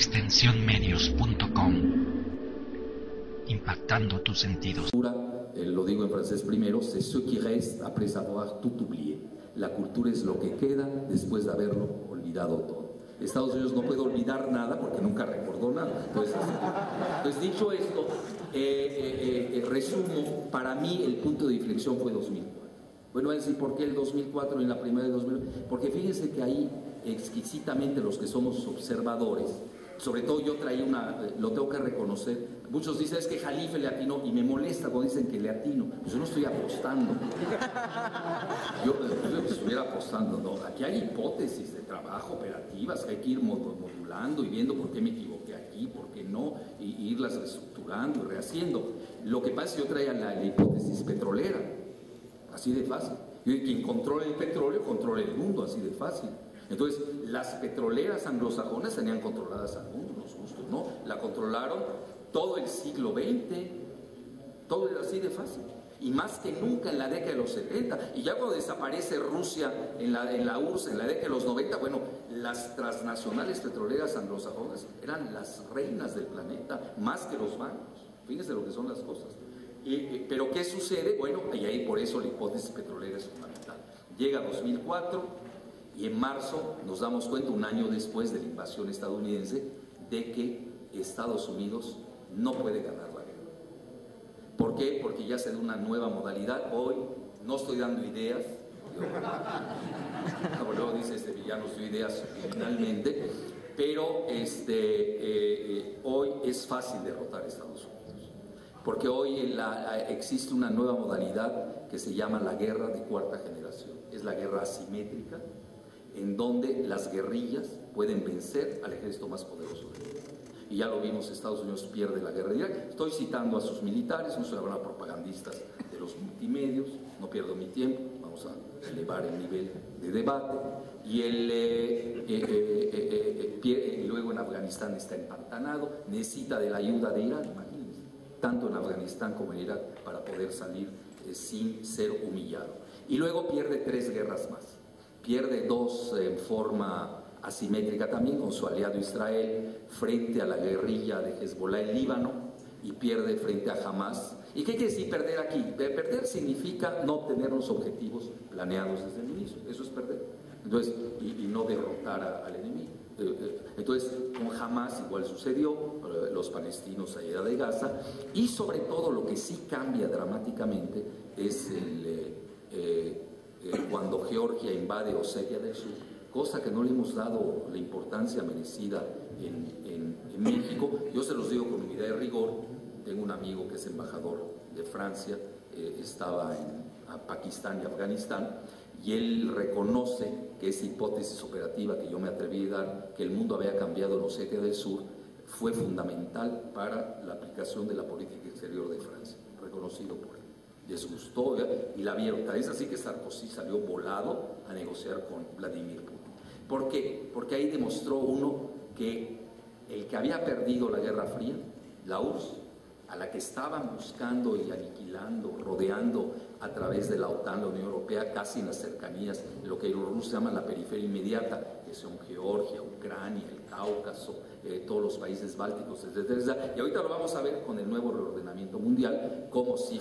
extensionmedios.com, impactando tus sentidos. Lo digo en francés primero, c'est ce qui reste après avoir tout oublié. La cultura es lo que queda después de haberlo olvidado todo. Estados Unidos no puede olvidar nada porque nunca recordó nada. Entonces dicho esto, resumo, para mí el punto de inflexión fue 2004. Bueno, es decir, ¿por qué el 2004 y la primera de 2000? Porque fíjense que ahí exquisitamente los que somos observadores, sobre todo yo traía lo tengo que reconocer, muchos dicen es que Jalife le atinó y me molesta cuando dicen que le atino, pues yo no estoy apostando, yo estuviera apostando, no, aquí hay hipótesis de trabajo operativas que hay que ir modulando y viendo por qué me equivoqué aquí, por qué no, y irlas reestructurando y rehaciendo. Lo que pasa es que yo traía la hipótesis petrolera, así de fácil, y quien controla el petróleo controla el mundo, así de fácil. Entonces, las petroleras anglosajonas tenían controladas al mundo, los gustos, ¿no? La controlaron todo el siglo XX, todo era así de fácil. Y más que nunca en la década de los 70. Y ya cuando desaparece Rusia en la URSS, en la década de los 90, bueno, las transnacionales petroleras anglosajonas eran las reinas del planeta, más que los bancos. Fíjense lo que son las cosas. Pero ¿qué sucede? Bueno, y ahí por eso la hipótesis petrolera es fundamental. Llega 2004... y en marzo nos damos cuenta, un año después de la invasión estadounidense, de que Estados Unidos no puede ganar la guerra. ¿Por qué? Porque ya se da una nueva modalidad. Hoy no estoy dando ideas, luego dice este villano, dio ideas finalmente, pero hoy es fácil derrotar a Estados Unidos. Porque hoy existe una nueva modalidad que se llama la guerra de cuarta generación. Es la guerra asimétrica, en donde las guerrillas pueden vencer al ejército más poderoso del mundo. Y ya lo vimos, Estados Unidos pierde la guerra de Irak. Estoy citando a sus militares, no soy ahora propagandistas de los multimedios, no pierdo mi tiempo, vamos a elevar el nivel de debate. Y luego en Afganistán está empantanado, necesita de la ayuda de Irán, imagínense, tanto en Afganistán como en Irak, para poder salir sin ser humillado. Y luego pierde 3 guerras más. Pierde 2 en forma asimétrica también con su aliado Israel frente a la guerrilla de Hezbollah en Líbano, y pierde frente a Hamas. ¿Y qué quiere decir perder aquí? Perder significa no obtener los objetivos planeados desde el inicio, eso es perder. Entonces, y no derrotar al enemigo. Entonces, con Hamas igual sucedió, los palestinos allá de Gaza, y sobre todo lo que sí cambia dramáticamente es cuando Georgia invade Osetia del Sur, cosa que no le hemos dado la importancia merecida en México. Yo se los digo con unidad de rigor. Tengo un amigo que es embajador de Francia, estaba en Pakistán y Afganistán, y él reconoce que esa hipótesis operativa que yo me atreví a dar, que el mundo había cambiado en Osetia del Sur, fue fundamental para la aplicación de la política exterior de Francia, reconocido por él. Les gustó y la vieron. Tal vez así que Sarkozy salió volado a negociar con Vladimir Putin. ¿Por qué? Porque ahí demostró uno que el que había perdido la Guerra Fría, la URSS, a la que estaban buscando y aniquilando, rodeando a través de la OTAN, la Unión Europea, casi en las cercanías, lo que los rusos llaman la periferia inmediata, que son Georgia, Ucrania, el Cáucaso, todos los países bálticos, etc. Y ahorita lo vamos a ver con el nuevo reordenamiento mundial, cómo sí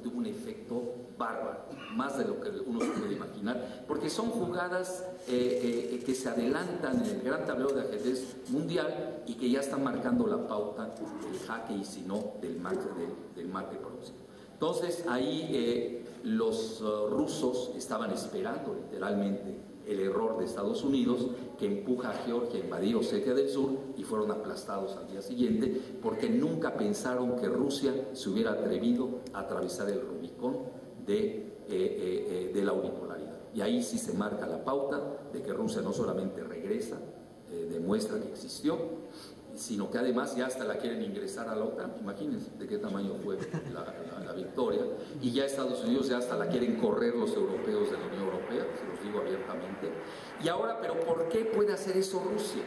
tuvo un efecto bárbaro, más de lo que uno se puede imaginar, porque son jugadas que se adelantan en el gran tablero de ajedrez mundial y que ya están marcando la pauta del jaque y si no del mate próximo. Entonces ahí los rusos estaban esperando literalmente el error de Estados Unidos, que empuja a Georgia a invadir Osetia del Sur, y fueron aplastados al día siguiente porque nunca pensaron que Rusia se hubiera atrevido a atravesar el Rubicón de la unipolaridad. Y ahí sí se marca la pauta de que Rusia no solamente regresa, demuestra que existió, sino que además ya hasta la quieren ingresar a la OTAN. Imagínense de qué tamaño fue la victoria, y ya Estados Unidos ya hasta la quieren correr los europeos de la Unión Europea, se los digo abiertamente. Y ahora, ¿pero por qué puede hacer eso Rusia?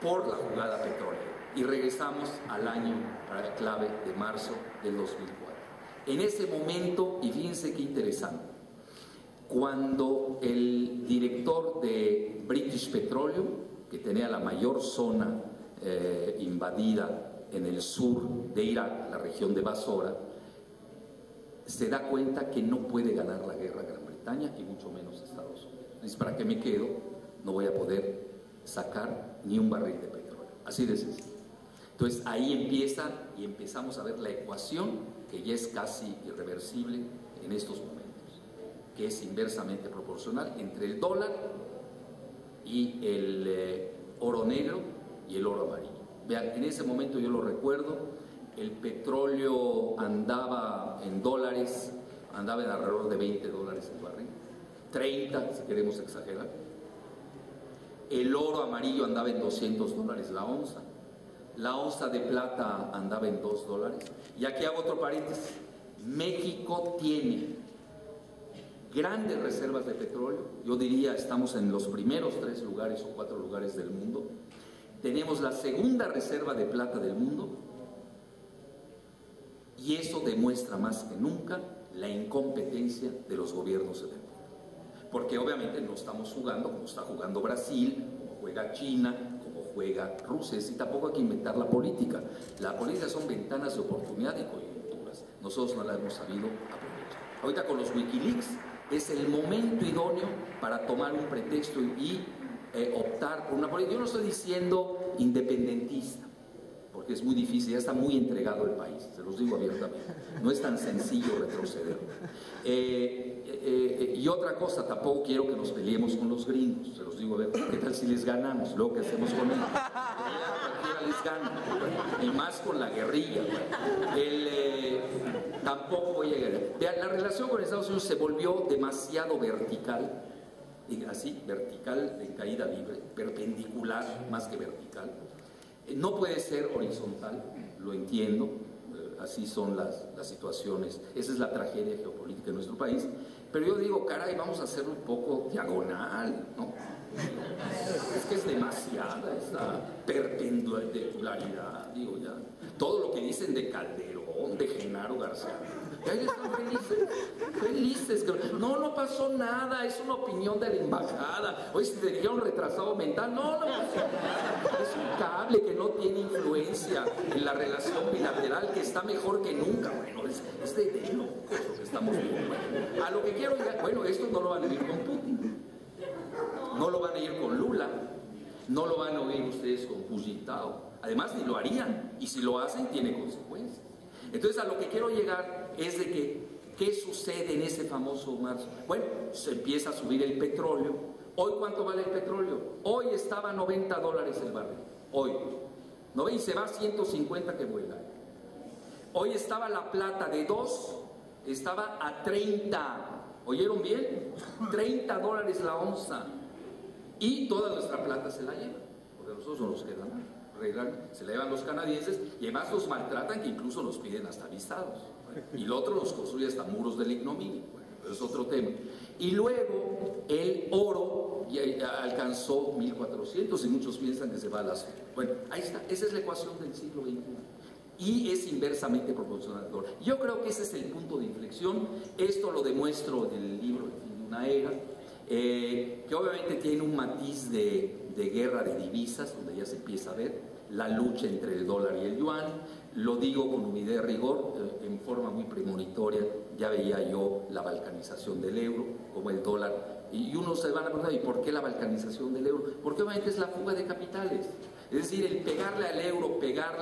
Por la jugada petrolera. Y regresamos al año clave de marzo del 2004. En ese momento, y fíjense qué interesante, cuando el director de British Petroleum que tenía la mayor zona invadida en el sur de Irak, la región de Basora, se da cuenta que no puede ganar la guerra Gran Bretaña y mucho menos Estados Unidos. Dice, ¿para qué me quedo? No voy a poder sacar ni un barril de petróleo. Así de sencillo. Entonces ahí empieza y empezamos a ver la ecuación que ya es casi irreversible en estos momentos, que es inversamente proporcional entre el dólar y el oro negro y el oro amarillo. Vean, en ese momento yo lo recuerdo, el petróleo andaba en dólares, andaba en alrededor de $20 el barril, 30 si queremos exagerar. El oro amarillo andaba en $200 la onza de plata andaba en $2. Y aquí hago otro paréntesis, México tiene grandes reservas de petróleo, yo diría estamos en los primeros 3 lugares o 4 lugares del mundo, tenemos la segunda reserva de plata del mundo, y eso demuestra más que nunca la incompetencia de los gobiernos en el mundo. Porque obviamente no estamos jugando como está jugando Brasil, como juega China, como juega Rusia, y tampoco hay que inventar la política. La política son ventanas de oportunidad y coyunturas. Nosotros no la hemos sabido aprovechar. Ahorita con los Wikileaks es el momento idóneo para tomar un pretexto y optar por una política. Yo no estoy diciendo independentista, porque es muy difícil, ya está muy entregado el país, se los digo abiertamente, no es tan sencillo retroceder. Y otra cosa, tampoco quiero que nos peleemos con los gringos, se los digo, a ver, ¿qué tal si les ganamos? Luego, ¿qué hacemos con ellos? Cualquiera les gana, y más con la guerrilla. Tampoco voy a llegar. Vean, la relación con Estados Unidos se volvió demasiado vertical, así, vertical en caída libre, perpendicular más que vertical. No puede ser horizontal, lo entiendo, así son las situaciones, esa es la tragedia geopolítica de nuestro país, pero yo digo, caray, vamos a hacerlo un poco diagonal, ¿no? Es que es demasiada esa perpendicularidad, digo ya. Todo lo que dicen de Calderón, de Genaro García, ellos están felices. No pasó nada, es una opinión de la embajada. Oye, si te dijeron retrasado mental, no pasó nada. Es un cable que no tiene influencia en la relación bilateral, que está mejor que nunca. Bueno, es de locos lo que estamos viendo. A lo que quiero llegar, bueno, esto no lo van a vivir con Putin, no lo van a ir con Lula, no lo van a oír ustedes con Hu Jintao. Además, ni lo harían, y si lo hacen, tiene consecuencias. Entonces, a lo que quiero llegar es de que, ¿qué sucede en ese famoso marzo? Bueno, se empieza a subir el petróleo. ¿Hoy cuánto vale el petróleo? Hoy estaba a $90 el barril. Hoy. ¿No ven? Y se va a 150 que vuela. Hoy estaba la plata de 2, estaba a 30. ¿Oyeron bien? $30 la onza. Y toda nuestra plata se la llevan, porque a nosotros no nos queda nada. Se la llevan los canadienses y además los maltratan, que incluso nos piden hasta visados. Y el otro nos construye hasta muros de la ignominia. Bueno, pero es otro tema. Y luego el oro ya alcanzó 1400 y muchos piensan que se va a las... Bueno, ahí está, esa es la ecuación del siglo XXI. Y es inversamente proporcional al dólar. Yo creo que ese es el punto de inflexión. Esto lo demuestro en el libro El fin de una era, que obviamente tiene un matiz de guerra de divisas, donde ya se empieza a ver la lucha entre el dólar y el yuan. Lo digo con humildad y rigor, en forma muy premonitoria, ya veía yo la balcanización del euro, como el dólar, y uno se van a preguntar, ¿y por qué la balcanización del euro? Porque obviamente es la fuga de capitales. Es decir, el pegarle al euro, crear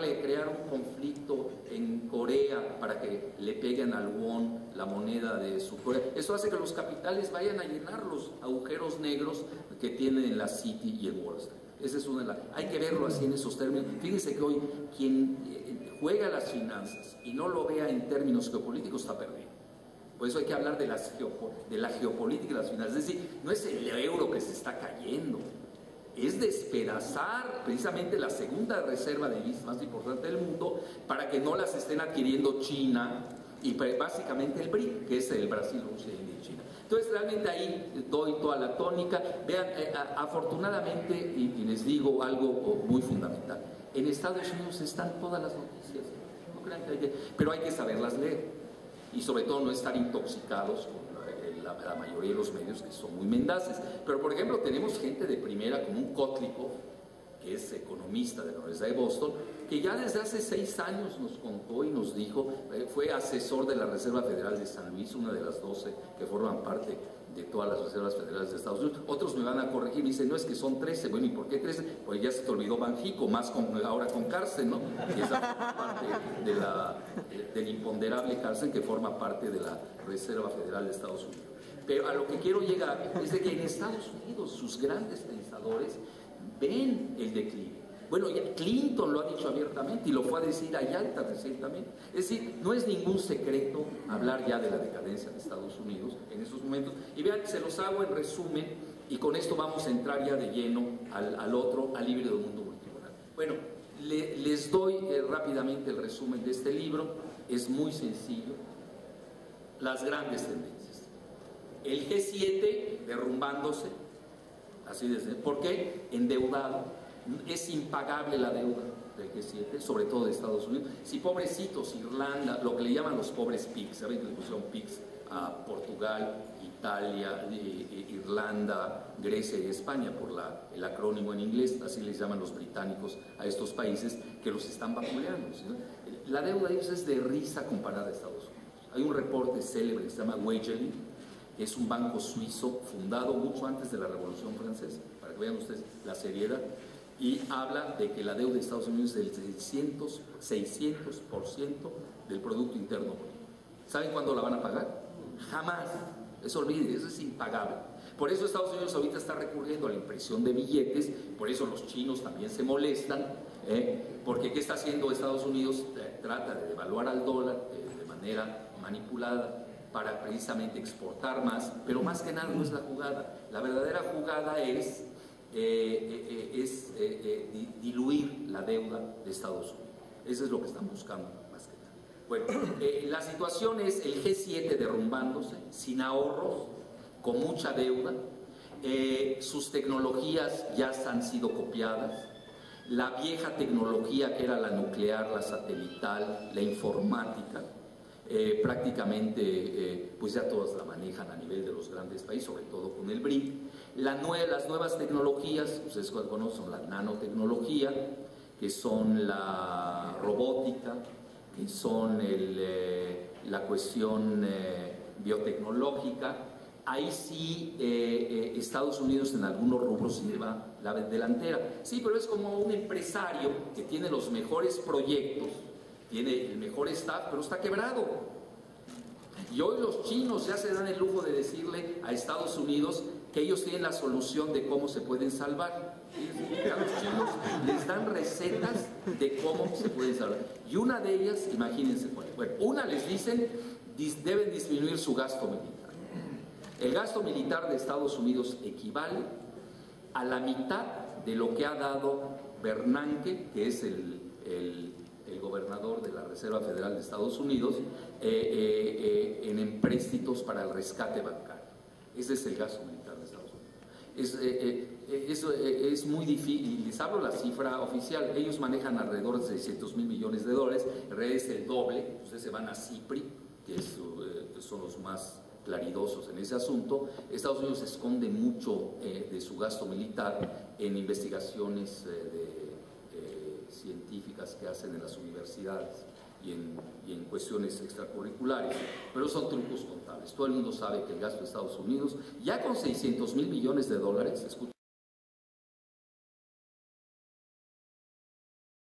un conflicto en Corea para que le peguen al won, la moneda de su Corea, eso hace que los capitales vayan a llenar los agujeros negros que tienen en la City y en Wall Street. Esa es una de hay que verlo así en esos términos. Fíjense que hoy quien juega las finanzas y no lo vea en términos geopolíticos está perdido. Por eso hay que hablar de la geopolítica y las finanzas. Es decir, no es el euro que se está cayendo, es despedazar precisamente la segunda reserva de divisas más importante del mundo para que no las estén adquiriendo China y básicamente el BRIC, que es el Brasil, Rusia, India y China. Entonces realmente ahí doy toda la tónica. Vean, afortunadamente, y les digo algo muy fundamental, en Estados Unidos están todas las noticias, no crean que pero hay que saberlas leer y sobre todo no estar intoxicados con la la mayoría de los medios que son muy mendaces. Pero, por ejemplo, tenemos gente de primera como un Kotlikov, que es economista de la Universidad de Boston, que ya desde hace 6 años nos contó y nos dijo, fue asesor de la Reserva Federal de San Luis, una de las 12 que forman parte de todas las reservas federales de Estados Unidos. Otros me van a corregir, me dicen, no, es que son 13. Bueno, ¿y por qué 13? Pues ya se te olvidó Banjico, más ahora con Carsten, ¿no? Y esa parte del imponderable Carsten, que forma parte de la Reserva Federal de Estados Unidos. Pero a lo que quiero llegar es de que en Estados Unidos sus grandes pensadores ven el declive. Bueno, Clinton lo ha dicho abiertamente y lo fue a decir a Yalta recientemente. Es decir, no es ningún secreto hablar ya de la decadencia de Estados Unidos en estos momentos. Y vean, se los hago en resumen y con esto vamos a entrar ya de lleno al libre del mundo multipolar. Bueno, les doy rápidamente el resumen de este libro. Es muy sencillo. Las grandes tendencias. El G7 derrumbándose, así desde, ¿por qué? Endeudado. Es impagable la deuda del G7, sobre todo de Estados Unidos. Si pobrecitos, Irlanda, lo que le llaman los pobres PIGS, ¿saben que le pusieron PIGS a Portugal, Italia, Irlanda, Grecia y España por el acrónimo en inglés? Así les llaman los británicos a estos países que los están vapuleando, ¿sí? La deuda de ellos es de risa comparada a Estados Unidos. Hay un reporte célebre que se llama Wageningen, que es un banco suizo fundado mucho antes de la Revolución Francesa, para que vean ustedes la seriedad, y habla de que la deuda de Estados Unidos es del 600% del Producto Interno Bruto. ¿Saben cuándo la van a pagar? Jamás. Eso olvide, eso es impagable. Por eso Estados Unidos ahorita está recurriendo a la impresión de billetes, por eso los chinos también se molestan, porque ¿qué está haciendo Estados Unidos? Trata de devaluar al dólar de manera manipulada para precisamente exportar más, pero más que nada no es la jugada. La verdadera jugada es diluir la deuda de Estados Unidos. Eso es lo que están buscando más que nada. Bueno, la situación es el G7 derrumbándose, sin ahorros, con mucha deuda. Sus tecnologías ya han sido copiadas. La vieja tecnología que era la nuclear, la satelital, la informática, prácticamente pues ya todas la manejan a nivel de los grandes países, sobre todo con el BRIC. Las nuevas tecnologías, ustedes conocen la nanotecnología, que son la robótica, que son la cuestión biotecnológica. Ahí sí Estados Unidos en algunos rubros lleva la delantera. Sí, pero es como un empresario que tiene los mejores proyectos, tiene el mejor staff, pero está quebrado. Y hoy los chinos ya se dan el lujo de decirle a Estados Unidos que ellos tienen la solución de cómo se pueden salvar. A los chinos les dan recetas de cómo se pueden salvar. Y una de ellas, imagínense, bueno, una les dicen, deben disminuir su gasto militar. El gasto militar de Estados Unidos equivale a la mitad de lo que ha dado Bernanke, que es el gobernador de la Reserva Federal de Estados Unidos, en empréstitos para el rescate bancario. Ese es el gasto militar de Estados Unidos. Es muy difícil, les hablo la cifra oficial, ellos manejan alrededor de 600,000 millones de dólares, en realidad es el doble. Ustedes se van a CIPRI, que son los más claridosos en ese asunto. Estados Unidos esconde mucho de su gasto militar en investigaciones científicas que hacen en las universidades y en cuestiones extracurriculares, pero son trucos contables. Todo el mundo sabe que el gasto de Estados Unidos, ya con 600,000 millones de dólares,